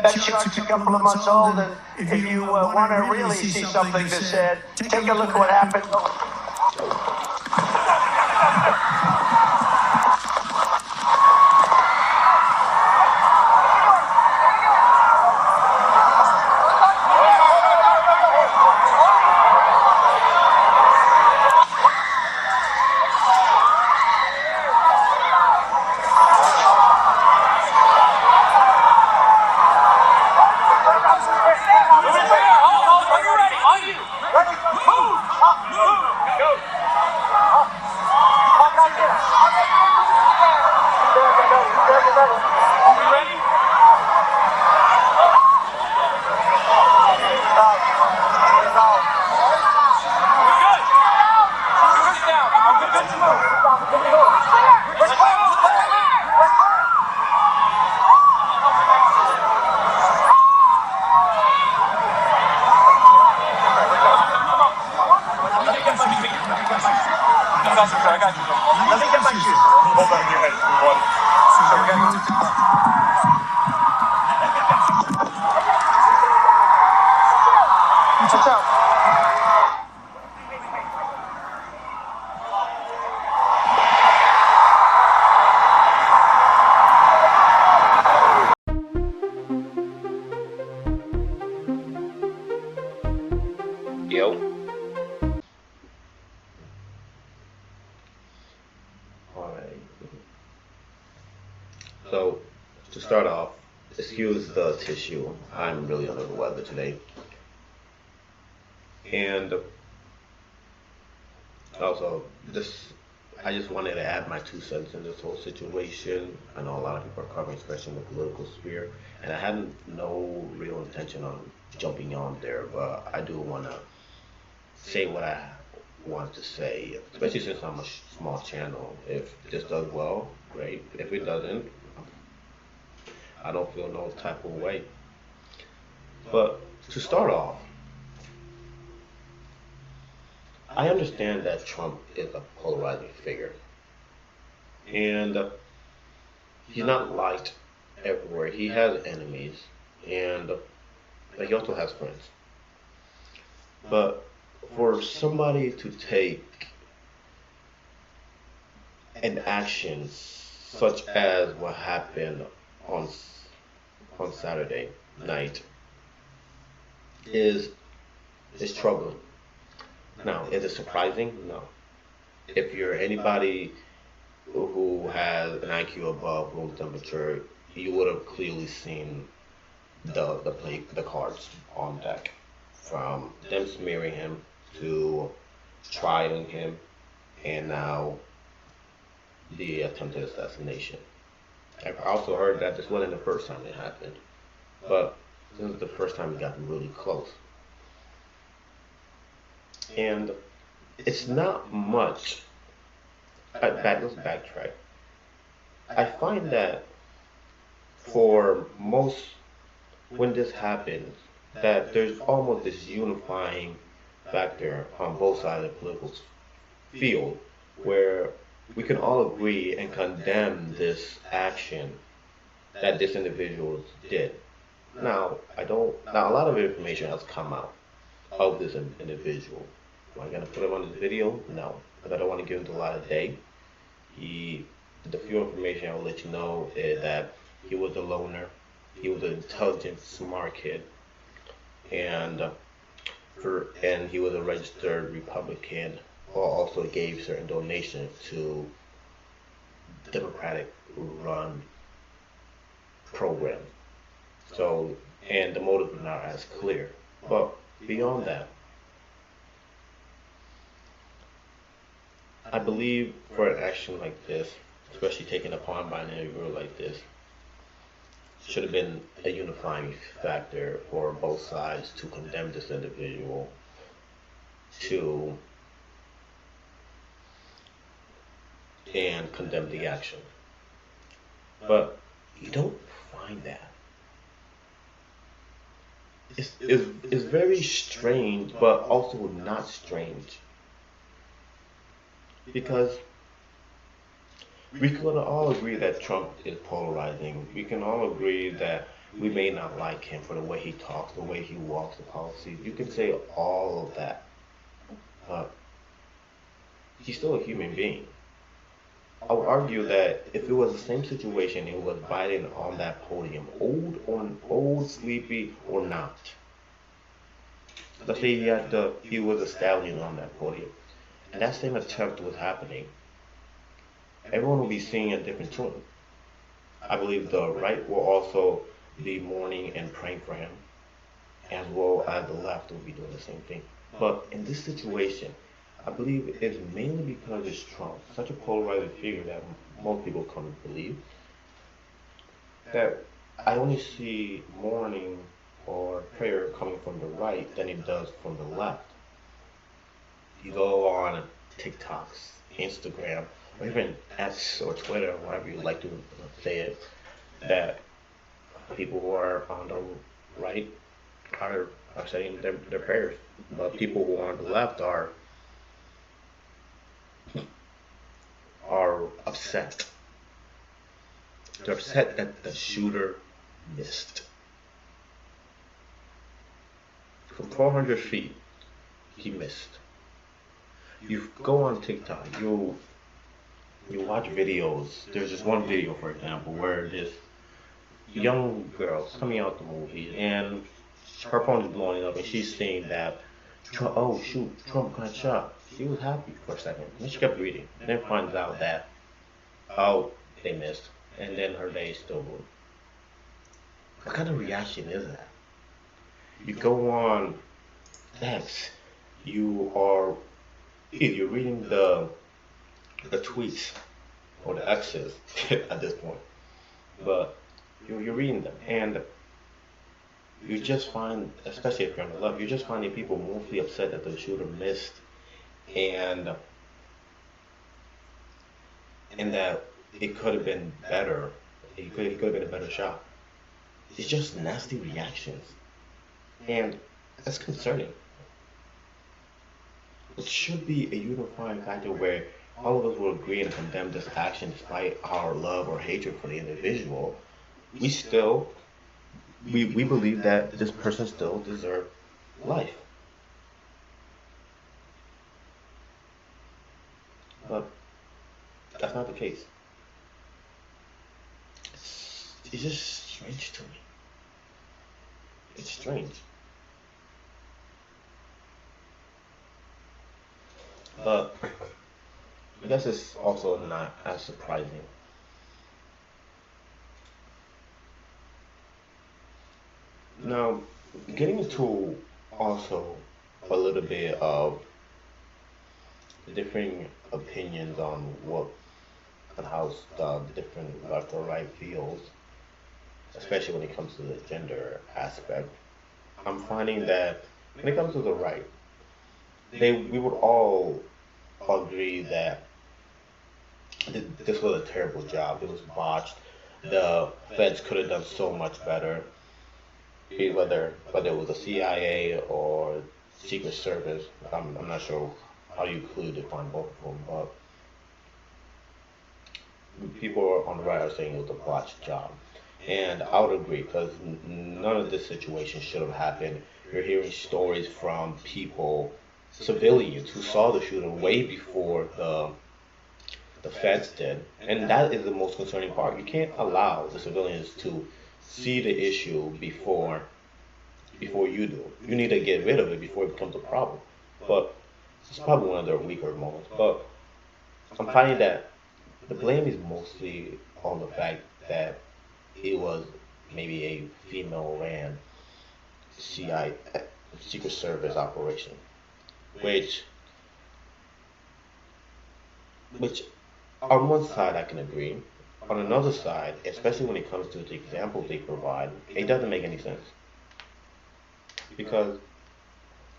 That chart's a couple of months old, and if you want to really see something that's said, take a look at what happened. I got you. Let me get my shoes. Hold on your head. So we're going to... Watch out. Yo. So, to start off, excuse the tissue. I'm really under the weather today. And also, I just wanted to add my 2 cents in this whole situation. I know a lot of people are covering, especially in the political sphere, and I had no real intention on jumping on there, but I do want to say what I want to say, especially since I'm a small channel. If this does well, great. If it doesn't, I don't feel no type of way. But to start off, I understand that Trump is a polarizing figure, and he's not liked everywhere. He has enemies, but he also has friends. But for somebody to take an action such as what happened on Saturday night is troubling. Now, is it surprising? No. If you're anybody who has an IQ above room temperature, you would have clearly seen the cards on deck, from them smearing him to trying him, and now the attempted assassination. I've also heard that this wasn't the first time it happened, but this is the first time it got really close. And it's not much. Let's backtrack. I find that for most, when this happens, that there's almost this unifying factor on both sides of the political field, where we can all agree and condemn this action that this individual did. Now, a lot of information has come out of this individual. Am I gonna put him on this video? No, because I don't want to give him a lot of day. The few information I will let you know is that he was a loner. He was an intelligent, smart kid, and he was a registered Republican, or also gave certain donations to Democratic-run program. So, and the motive is not as clear. But beyond that, I believe for an action like this, especially taken upon by an individual like this, should have been a unifying factor for both sides to condemn this individual, and condemn the action. But you don't find that. It's very strange, but also not strange. Because we can all agree that Trump is polarizing. We can all agree that we may not like him for the way he talks, the way he walks, the policies. You can say all of that, but he's still a human being. I would argue that if it was the same situation, it was Biden on that podium, old, sleepy, or not. Let's say he was a stallion on that podium, and that same attempt was happening. Everyone will be singing a different tune. I believe the right will also be mourning and praying for him, as well as the left will be doing the same thing. But in this situation, I believe it's mainly because it's Trump, such a polarizing figure that most people come to believe, that I only see mourning or prayer coming from the right than it does from the left. You go on TikToks, Instagram, or even X or Twitter, whatever you like to say it, that people who are on the right are saying their prayers, but people who are on the left are upset. They're upset that the shooter missed. From 400 feet, he missed. You go on TikTok, you watch videos. There's just one video, for example, where this young girl's coming out the movie and her phone is blowing up and she's saying that, oh shoot, Trump got shot. She was happy for a second. And she kept reading. And then finds out that, oh, they missed. And then her day is still ruined. What kind of reaction is that? You go on X, you're reading the tweets or the X's at this point, but you're reading them, and you just find, especially if you're on the left, you're just finding people mostly upset that the shooter missed, and that it could have been better. He could have been a better shot. It's just nasty reactions, and that's concerning. It should be a unifying factor where all of us will agree and condemn this action despite our love or hatred for the individual. We believe that this person still deserves life. But that's not the case. It's just strange to me. It's strange. But I guess it's also not as surprising. Now, getting into also a little bit of the differing opinions on how the different left or right feels, especially when it comes to the gender aspect. I'm finding that when it comes to the right, we would all agree that this was a terrible job. It was botched. The feds could have done so much better, whether it was the CIA or Secret Service. I'm not sure how you could define both of them, but people on the right are saying it was a botched job. And I would agree, because none of this situation should have happened. You're hearing stories from people, civilians, who saw the shooting way before the feds did. And that is the most concerning part. You can't allow the civilians to see the issue before you do. You need to get rid of it before it becomes a problem. But it's probably one of their weaker moments. But I'm finding that the blame is mostly on the fact that it was maybe a female-ran CIA, Secret Service operation, which on one side I can agree. On another side, especially when it comes to the examples they provide, it doesn't make any sense. Because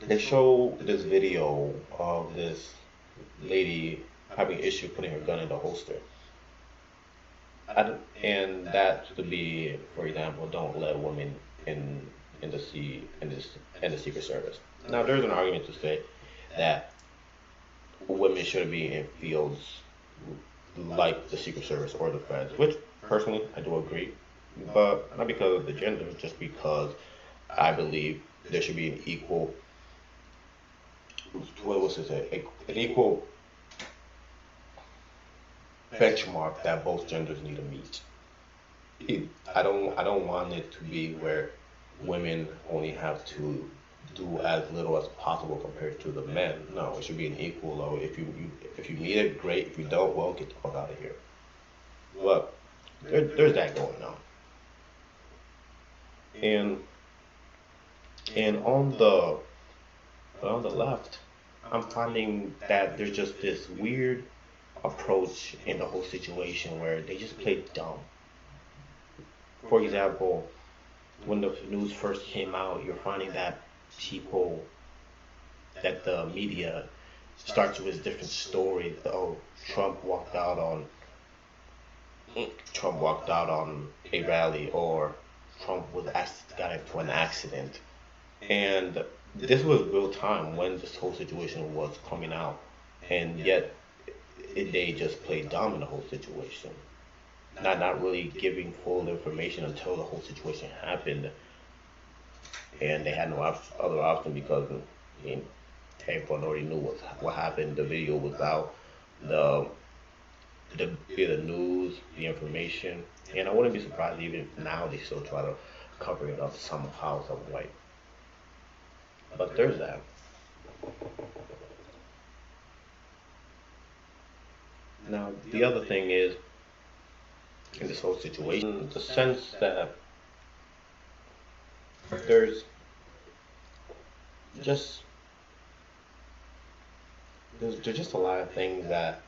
they show this video of this lady having issue putting her gun in the holster. And that could be, for example, don't let women in the Secret Service. Now, there's an argument to say that women shouldn't be in fields like the Secret Service or the Feds, which personally I do agree. but not because of the gender, just because I believe there should be an equal, what was it, an equal benchmark that both genders need to meet. I don't want it to be where women only have to do as little as possible compared to the men. No, it should be an equal. Though, if you need it, great. If you don't, well, get the fuck out of here. But there's that going on, and and on the left, I'm finding that there's just this weird approach in the whole situation where they just play dumb. For example, when the news first came out, you're finding that people, that the media starts with a different story. Oh, Trump walked out on Trump walked out on a rally, or Trump got into an accident, and this was real time when this whole situation was coming out, and yet they just played dumb in the whole situation, not really giving full information until the whole situation happened, and they had no other option because I mean, everyone already knew what happened. The video was out, the the news, the information, and I wouldn't be surprised even if now they still try to cover it up somehow, some way. But there's that. Now the other thing is in this whole situation, the sense that there's just there's just a lot of things that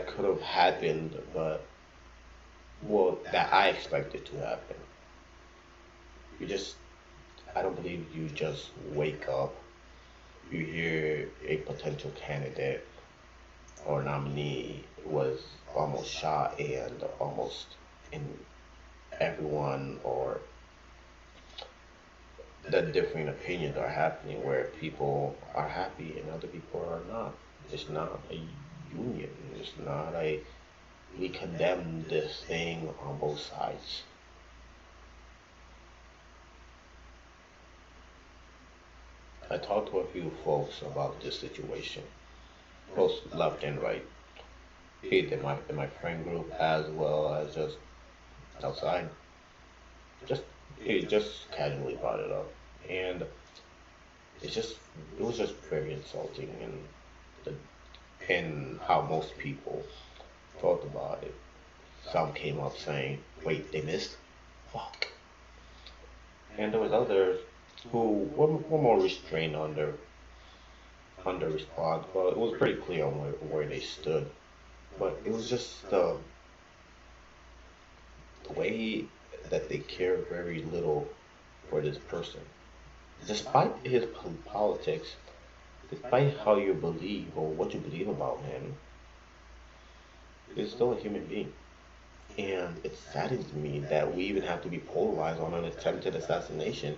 could have happened, but well, that I expected to happen. You just, I don't believe you just wake up, you hear a potential candidate or nominee was almost shot and almost in everyone or the differing opinions are happening where people are happy and other people are not. It's not a union. It's not a we condemn this thing on both sides. I talked to a few folks about this situation, both left and right, in my friend group as well as just outside. Just it just casually brought it up, and it's just it was just very insulting and how most people thought about it. Some came up saying, "Wait, they missed? Fuck." And there was others who were more restrained on their response, but it was pretty clear on where they stood. But it was just the way that they care very little for this person. Despite his politics, despite how you believe or what you believe about him, he's still a human being. And it saddens me that we even have to be polarized on an attempted assassination,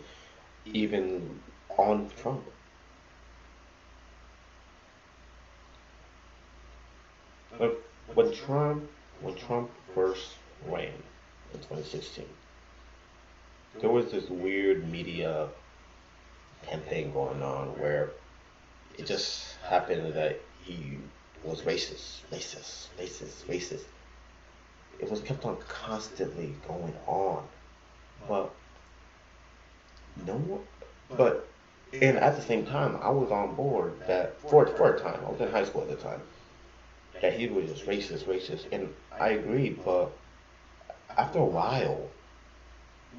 even on Trump. Like, when Trump first ran in 2016, there was this weird media campaign going on where it just happened that he was racist, racist, racist, racist. It was kept on constantly going on, but no one, but and at the same time, I was on board that for a time. I was in high school at the time. That he was just racist, racist, and I agreed. But after a while,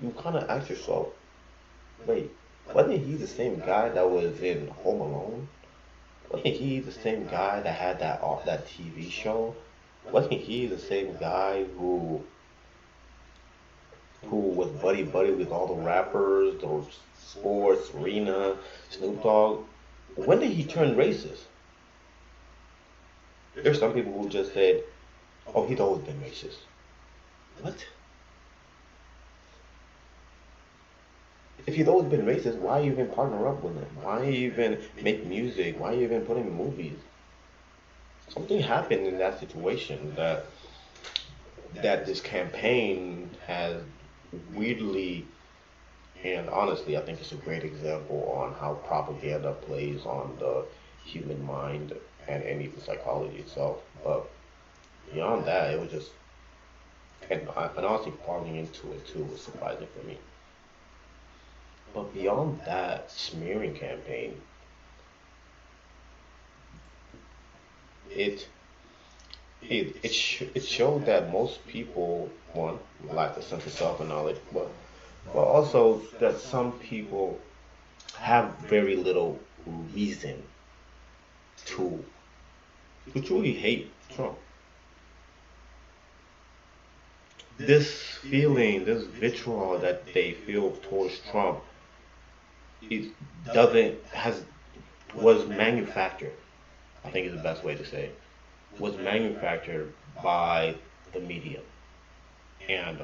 you kind of ask yourself, wait, wasn't he the same guy that was in Home Alone? Wasn't he the same guy that had that TV show? Wasn't he the same guy who was buddy buddy with all the rappers, those sports, Serena, Snoop Dogg? When did he turn racist? There's some people who just said, "Oh, he's always been racist." What? If he's always been racist, why even partner up with him? Why even make music? Why even put him in movies? Something happened in that situation that that this campaign has weirdly, and honestly, I think it's a great example on how propaganda plays on the human mind and even psychology itself. But beyond that, it was just, and honestly, falling into it too was surprising for me. But beyond that smearing campaign, it it showed that most people, one, lack a sense of self and knowledge, but also that some people have very little reason to truly hate Trump. This feeling, this vitriol that they feel towards Trump, it doesn't has was manufactured. I think is the best way to say it. Was manufactured by the media, and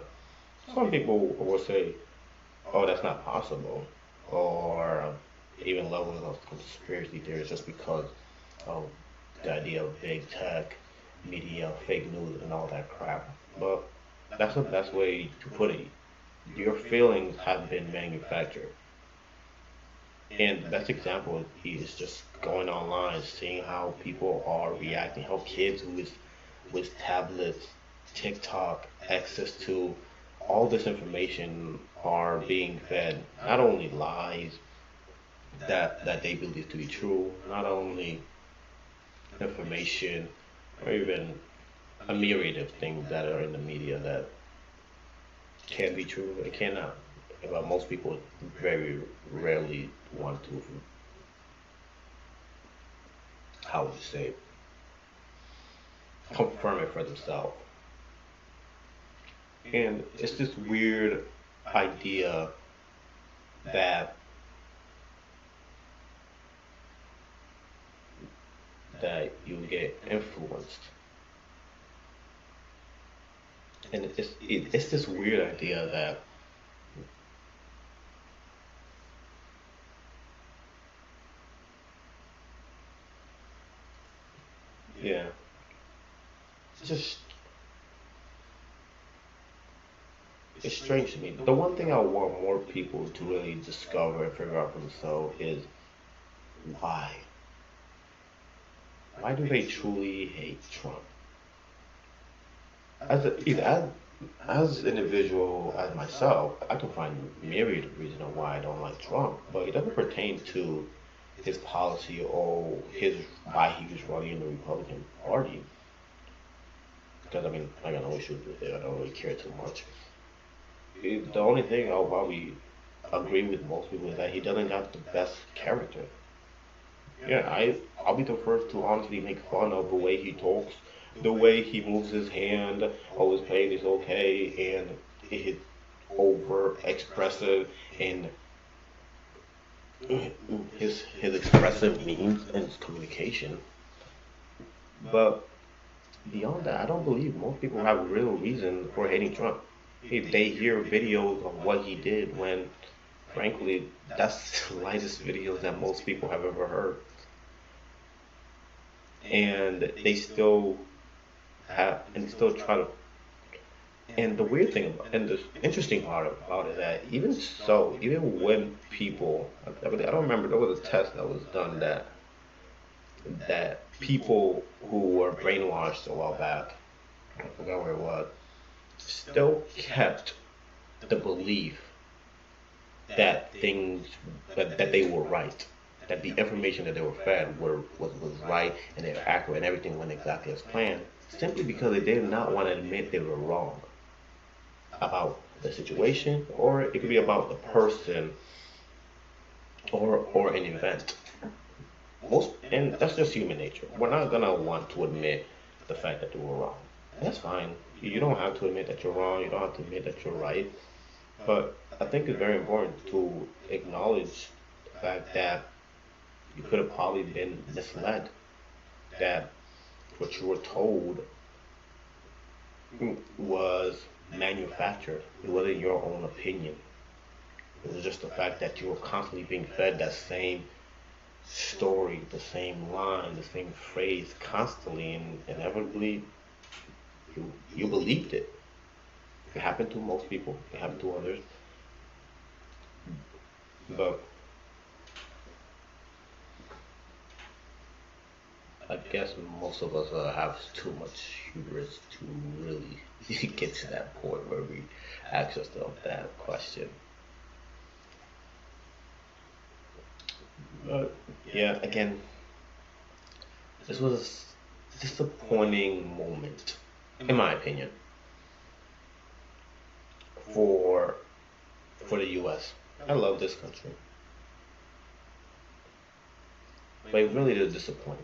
some people will say, "Oh, that's not possible," or even levels of conspiracy theories just because of the idea of big tech, media, fake news, and all that crap. But that's the best way to put it. Your feelings have been manufactured. And the best example is just going online, seeing how people are reacting, how kids with tablets, TikTok, access to all this information are being fed not only lies that they believe to be true, not only information or even a myriad of things that are in the media that can be true, it cannot. But most people very rarely want to, how would you say, confirm it for themselves. And it's this weird idea that you get influenced, and it's this weird idea that yeah, it's just it's strange to me. The one thing I want more people to really discover and figure out for themselves is why. Why do they truly hate Trump? As a, either as an individual, as myself, I can find myriad of reasons on why I don't like Trump, but it doesn't pertain to his policy or his why he was running the Republican Party. Because I mean, I got no issues with it. I don't really care too much. The only thing I'll probably agree with most people is that he doesn't got the best character. Yeah, I'll be the first to honestly make fun of the way he talks, the way he moves his hand, always playing is okay, and it over expressive and his expressive means and his communication. But beyond that, I don't believe most people have real reason for hating Trump. If they hear videos of what he did when, frankly, that's the lightest videos that most people have ever heard. And they still and still try to. And the weird thing and the interesting part about it that even so, even when people, I don't remember, there was a test that was done that people who were brainwashed a while back, I forgot where it was, still kept the belief that that they were right, that the information that they were fed was right and they were accurate and everything went exactly as planned, simply because they did not want to admit they were wrong about the situation, or it could be about the person or an event. Most and that's just human nature. We're not gonna want to admit the fact that we were wrong. And that's fine. You don't have to admit that you're wrong. You don't have to admit that you're right. But I think it's very important to acknowledge the fact that you could have probably been misled. That what you were told was manufactured. It wasn't your own opinion. It was just the fact that you were constantly being fed that same story, the same line, the same phrase constantly, and inevitably you believed it. It happened to most people. It happened to others. But I guess most of us have too much hubris to really get to that point where we ask ourselves that question. But yeah, again, this was a disappointing moment, in my opinion, for the U.S. I love this country, but it really did disappoint.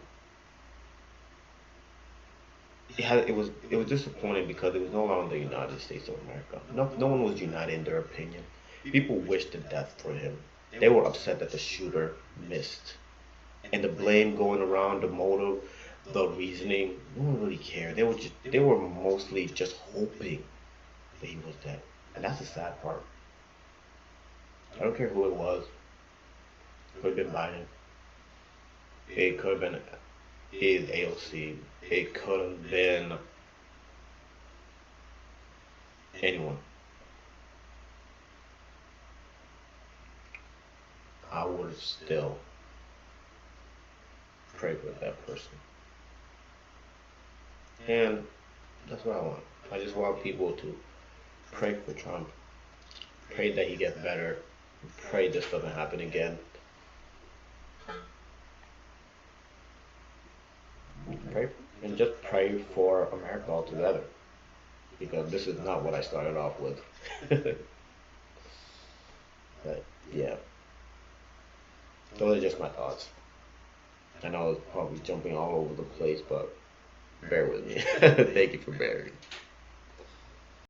It was disappointing because it was no longer the United States of America. No one was united in their opinion. People wished the death for him. They were upset that the shooter missed, and the blame going around, the motive, the reasoning. No one really cared. They were mostly just hoping that he was dead, and that's the sad part. I don't care who it was. It could have been Biden. It could have been AOC. It could have been anyone. I would still pray for that person. And that's what I want. I just want people to pray for Trump. Pray that he gets better. Pray this doesn't happen again. Pray and just pray for America altogether. Because this is not what I started off with. But yeah. Those are just my thoughts. I know it's probably jumping all over the place, but bear with me. Thank you for bearing.